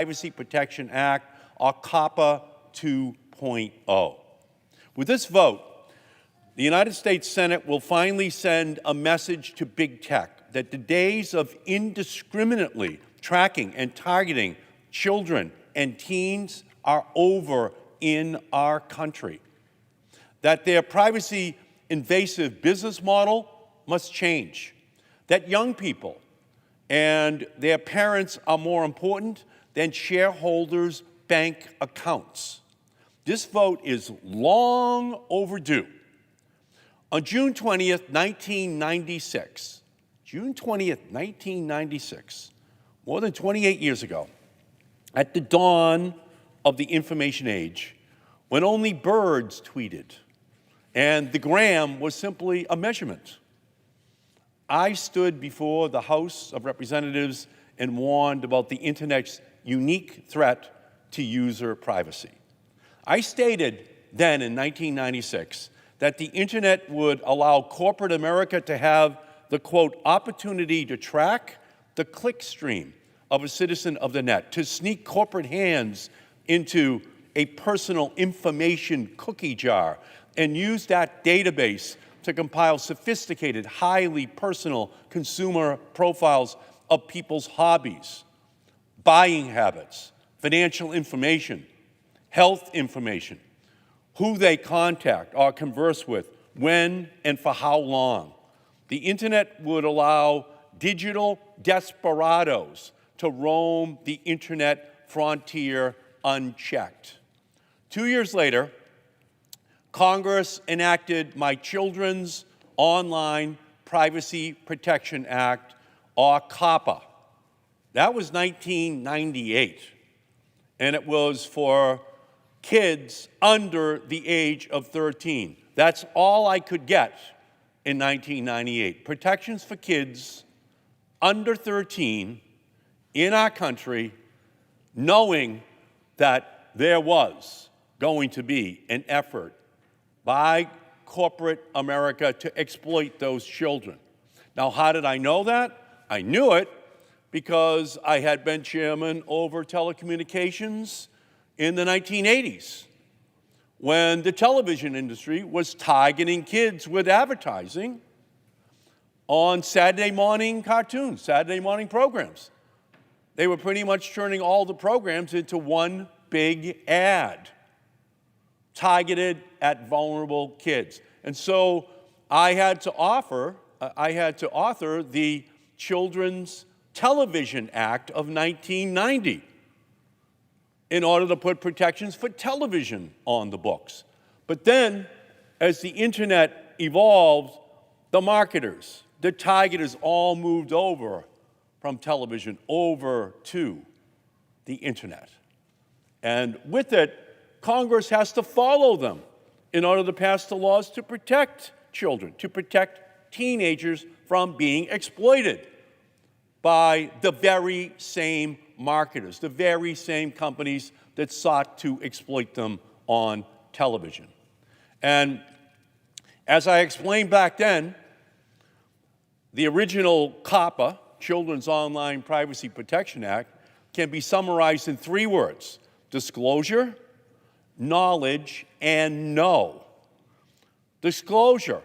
Privacy Protection Act, or COPPA 2.0. With this vote, the United States Senate will finally send a message to big tech that the days of indiscriminately tracking and targeting children and teens are over in our country, that their privacy-invasive business model must change, that young people and their parents are more important than shareholders' bank accounts. This vote is long overdue. On June 20th, 1996, more than 28 years ago, at the dawn of the information age, when only birds tweeted and the gram was simply a measurement, I stood before the House of Representatives and warned about the Internet's unique threat to user privacy. I stated then in 1996 that the Internet would allow corporate America to have the, quote, opportunity to track the clickstream of a citizen of the net, to sneak corporate hands into a personal information cookie jar and use that database to compile sophisticated, highly personal consumer profiles of people's hobbies, buying habits, financial information, health information, who they contact or converse with, when and for how long. The Internet would allow digital desperados to roam the Internet frontier unchecked. 2 years later, Congress enacted my Children's Online Privacy Protection Act, or COPPA. That was 1998, and it was for kids under the age of 13. That's all I could get in 1998. Protections for kids under 13 in our country, knowing that there was going to be an effort by corporate America to exploit those children. Now, how did I know that? I knew it because I had been chairman over telecommunications in the 1980s, when the television industry was targeting kids with advertising on Saturday morning cartoons, Saturday morning programs. They were pretty much turning all the programs into one big ad targeted at vulnerable kids. And so I had to author the Children's Television Act of 1990 in order to put protections for television on the books. But then, as the Internet evolved, the marketers, the targeters all moved over from television over to the Internet. And with it, Congress has to follow them in order to pass the laws to protect children, to protect teenagers from being exploited by the very same marketers, the very same companies that sought to exploit them on television. And as I explained back then, the original COPPA, Children's Online Privacy Protection Act, can be summarized in 3 words: disclosure, knowledge, and know. Disclosure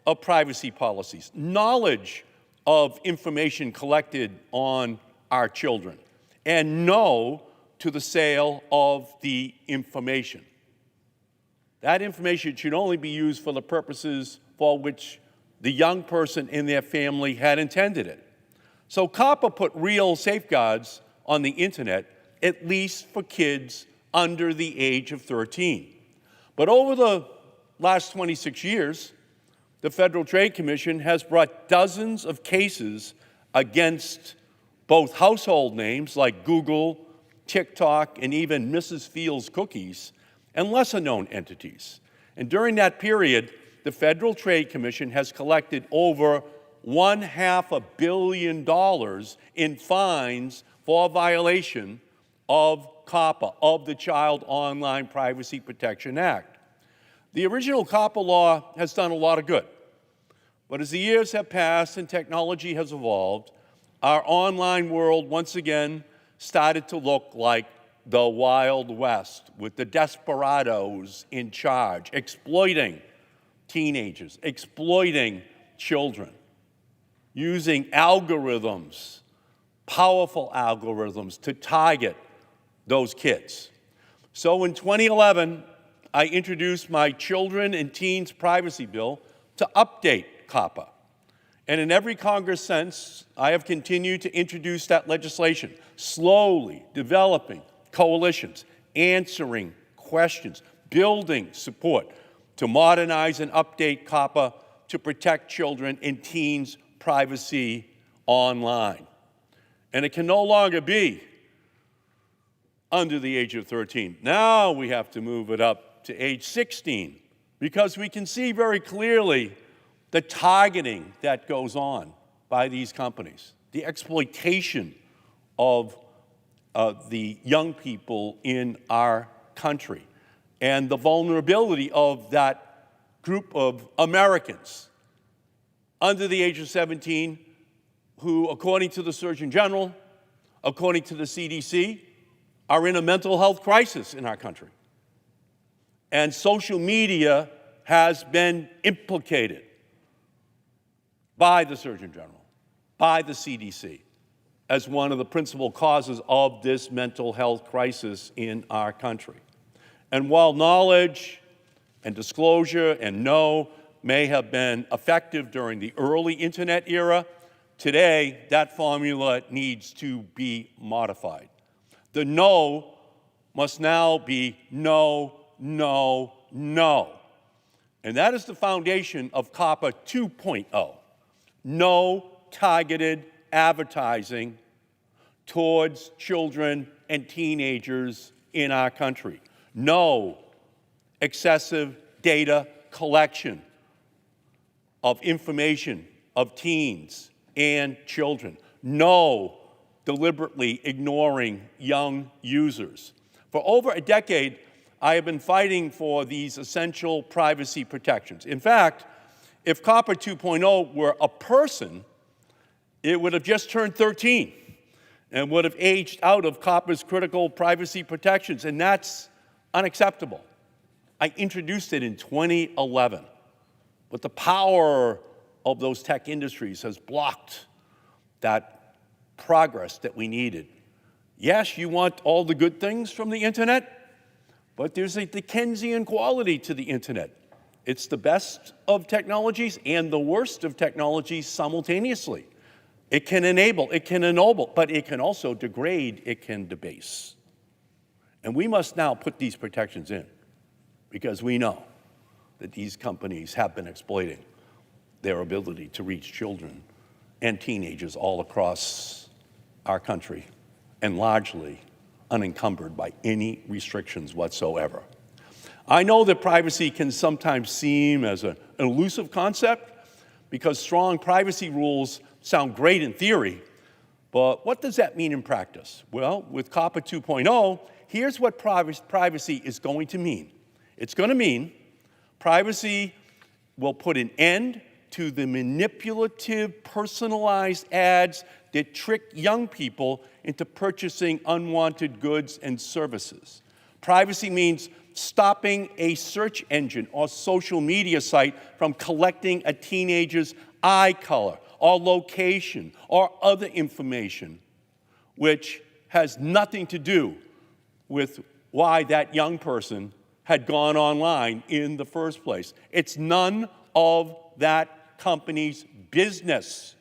of privacy policies, knowledge of information collected on our children, and no to the sale of the information. That information should only be used for the purposes for which the young person and their family had intended it. So COPPA put real safeguards on the Internet, at least for kids under the age of 13. But over the last 26 years, the Federal Trade Commission has brought dozens of cases against both household names like Google, TikTok, and even Mrs. Fields cookies, and lesser-known entities. And during that period, the Federal Trade Commission has collected over $500 million in fines for violation of COPPA, of the Child Online Privacy Protection Act. The original COPPA law has done a lot of good. But as the years have passed and technology has evolved, our online world once again started to look like the Wild West, with the desperados in charge, exploiting teenagers, exploiting children, using algorithms, powerful algorithms, to target those kids. So in 2011, I introduced my Children and Teens Privacy Bill to update COPPA. And in every Congress since, I have continued to introduce that legislation, slowly developing coalitions, answering questions, building support to modernize and update COPPA to protect children and teens' privacy online. And it can no longer be under the age of 13. Now we have to move it up to age 16, because we can see very clearly the targeting that goes on by these companies, the exploitation of the young people in our country, and the vulnerability of that group of Americans under the age of 17 who, according to the Surgeon General, according to the CDC, are in a mental health crisis in our country. And social media has been implicated by the Surgeon General, by the CDC, as one of the principal causes of this mental health crisis in our country. And while knowledge and disclosure and know may have been effective during the early internet era, today that formula needs to be modified. The no must now be no, no, no. And that is the foundation of COPPA 2.0. No targeted advertising towards children and teenagers in our country. No excessive data collection of information of teens and children. No deliberately ignoring young users. For over a decade, I have been fighting for these essential privacy protections. In fact, if COPPA 2.0 were a person, it would have just turned 13 and would have aged out of COPPA's critical privacy protections, and that's unacceptable. I introduced it in 2011, but the power of those tech industries has blocked that progress that we needed. Yes, you want all the good things from the internet, but there's a Dickensian quality to the internet. It's the best of technologies and the worst of technologies simultaneously. It can enable, it can ennoble, but it can also degrade, it can debase. And we must now put these protections in, because we know that these companies have been exploiting their ability to reach children and teenagers all across our country, and largely unencumbered by any restrictions whatsoever. I know that privacy can sometimes seem as an elusive concept, because strong privacy rules sound great in theory, but what does that mean in practice? Well, with COPPA 2.0, here's what privacy is going to mean. It's going to mean privacy will put an end to the manipulative, personalized ads that trick young people into purchasing unwanted goods and services. Privacy means stopping a search engine or social media site from collecting a teenager's eye color or location or other information which has nothing to do with why that young person had gone online in the first place. It's none of that company's business.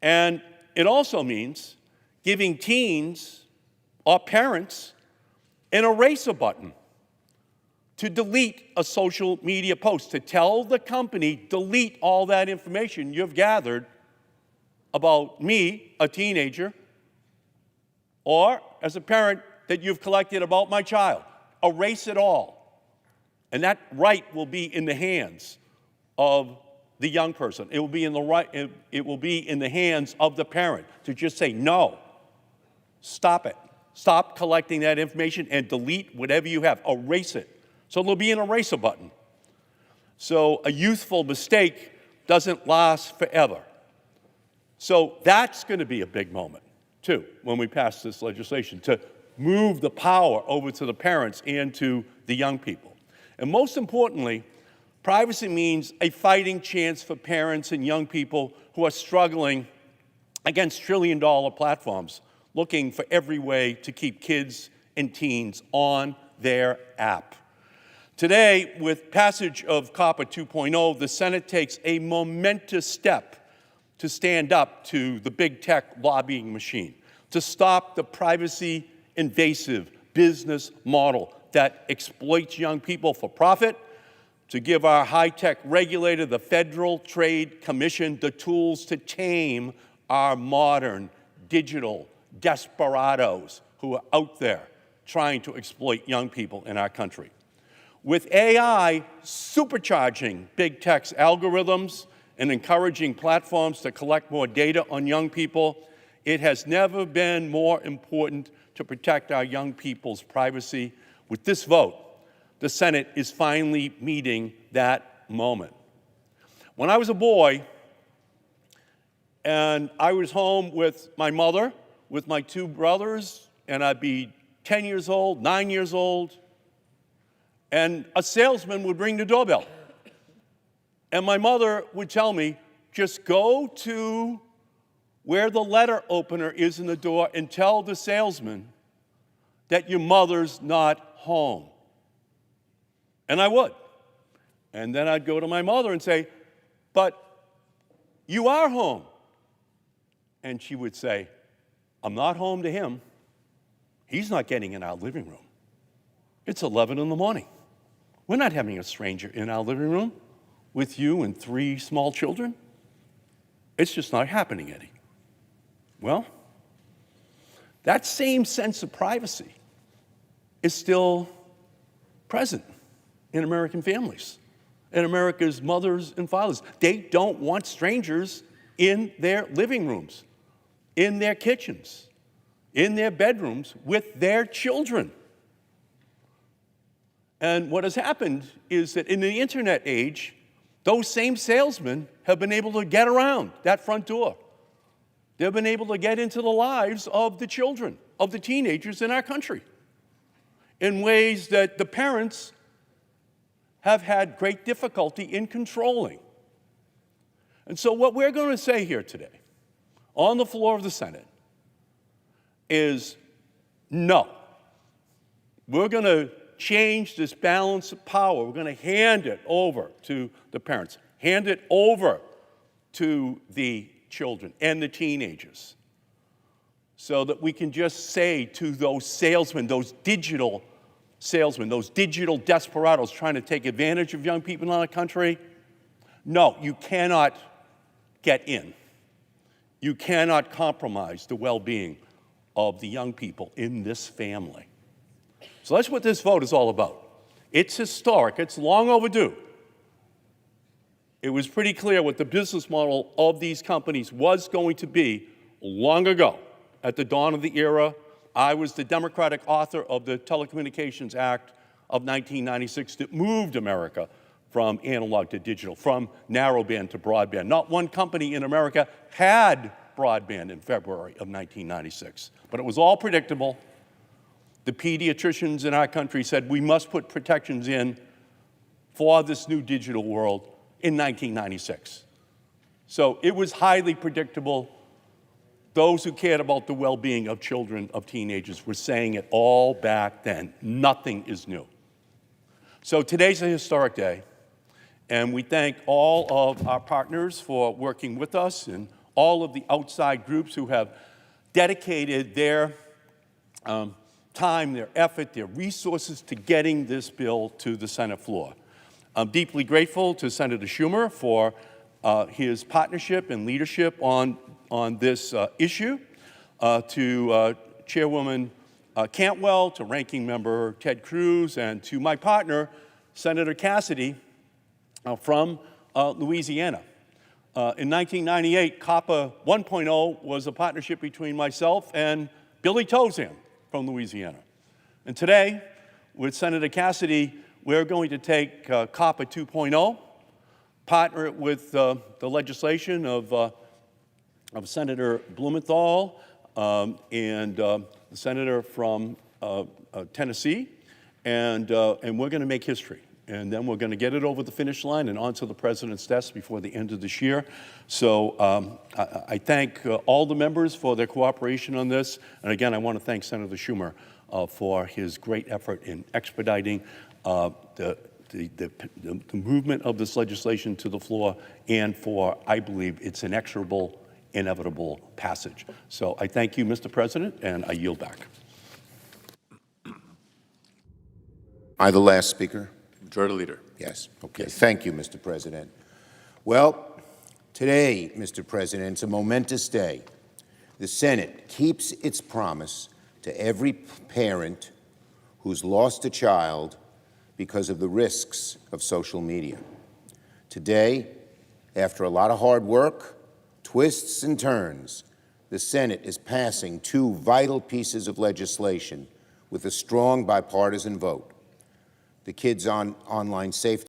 And it also means giving teens or parents an eraser button to delete a social media post, to tell the company, delete all that information you've gathered about me, a teenager, or as a parent that you've collected about my child. Erase it all. And that right will be in the hands of the young person. It will be in the hands of the parent to just say, no, stop it. Stop collecting that information and delete whatever you have. Erase it. So there'll be an eraser button. So a youthful mistake doesn't last forever. So that's going to be a big moment. too, when we pass this legislation, to move the power over to the parents and to the young people. And most importantly, privacy means a fighting chance for parents and young people who are struggling against trillion-dollar platforms, looking for every way to keep kids and teens on their app. Today, with passage of COPPA 2.0, the Senate takes a momentous step to stand up to the big tech lobbying machine, to stop the privacy-invasive business model that exploits young people for profit, to give our high-tech regulator, the Federal Trade Commission, the tools to tame our modern digital desperados who are out there trying to exploit young people in our country. With AI supercharging big tech's algorithms and encouraging platforms to collect more data on young people, it has never been more important to protect our young people's privacy. With this vote, the Senate is finally meeting that moment. When I was a boy, and I was home with my mother, with my two brothers, and I'd be 10 years old, 9 years old, and a salesman would ring the doorbell. And my mother would tell me, just go to where the letter opener is in the door and tell the salesman that your mother's not home. And I would. And then I'd go to my mother and say, but you are home. And she would say, I'm not home to him. He's not getting in our living room. It's 11 in the morning. We're not having a stranger in our living room with you and 3 small children. It's just not happening, Eddie. Well, that same sense of privacy is still present in American families, in America's mothers and fathers. They don't want strangers in their living rooms, in their kitchens, in their bedrooms with their children. And what has happened is that in the internet age, those same salesmen have been able to get around that front door. They've been able to get into the lives of the children, of the teenagers in our country, in ways that the parents have had great difficulty in controlling. And so what we're going to say here today, on the floor of the Senate, is no. We're going to change this balance of power. We're going to hand it over to the parents, hand it over to the children and the teenagers, so that we can just say to those salesmen, those digital salesmen, those digital desperados trying to take advantage of young people in our country, no, you cannot get in. You cannot compromise the well-being of the young people in this family. So that's what this vote is all about. It's historic. It's long overdue. It was pretty clear what the business model of these companies was going to be long ago. At the dawn of the era, I was the Democratic author of the Telecommunications Act of 1996 that moved America from analog to digital, from narrowband to broadband. Not one company in America had broadband in February of 1996, but it was all predictable. The pediatricians in our country said we must put protections in for this new digital world in 1996. So it was highly predictable. Those who cared about the well-being of children, of teenagers, were saying it all back then. Nothing is new. So today's a historic day, and we thank all of our partners for working with us and all of the outside groups who have dedicated their time, their effort, their resources to getting this bill to the Senate floor. I'm deeply grateful to Senator Schumer for his partnership and leadership on this issue, to Chairwoman Cantwell, to Ranking Member Ted Cruz, and to my partner, Senator Cassidy from Louisiana. In 1998, COPPA 1.0 was a partnership between myself and Billy Tozan from Louisiana. And today, with Senator Cassidy, we're going to take COPPA 2.0, partner it with the legislation of Senator Blumenthal, and the senator from Tennessee, and we're going to make history. And then we're going to get it over the finish line and onto the president's desk before the end of this year. So I thank all the members for their cooperation on this. And again, I want to thank Senator Schumer for his great effort in expediting the movement of this legislation to the floor, and for, I believe, its inexorable, inevitable passage. So I thank you, Mr. President, and I yield back. I the last speaker? Majority Leader. Yes. Okay. Yes. Thank you, Mr. President. Well, today, Mr. President, it's a momentous day. The Senate keeps its promise to every parent who's lost a child because of the risks of social media. Today, after a lot of hard work, twists and turns, the Senate is passing two vital pieces of legislation with a strong bipartisan vote: the Kids on Online Safety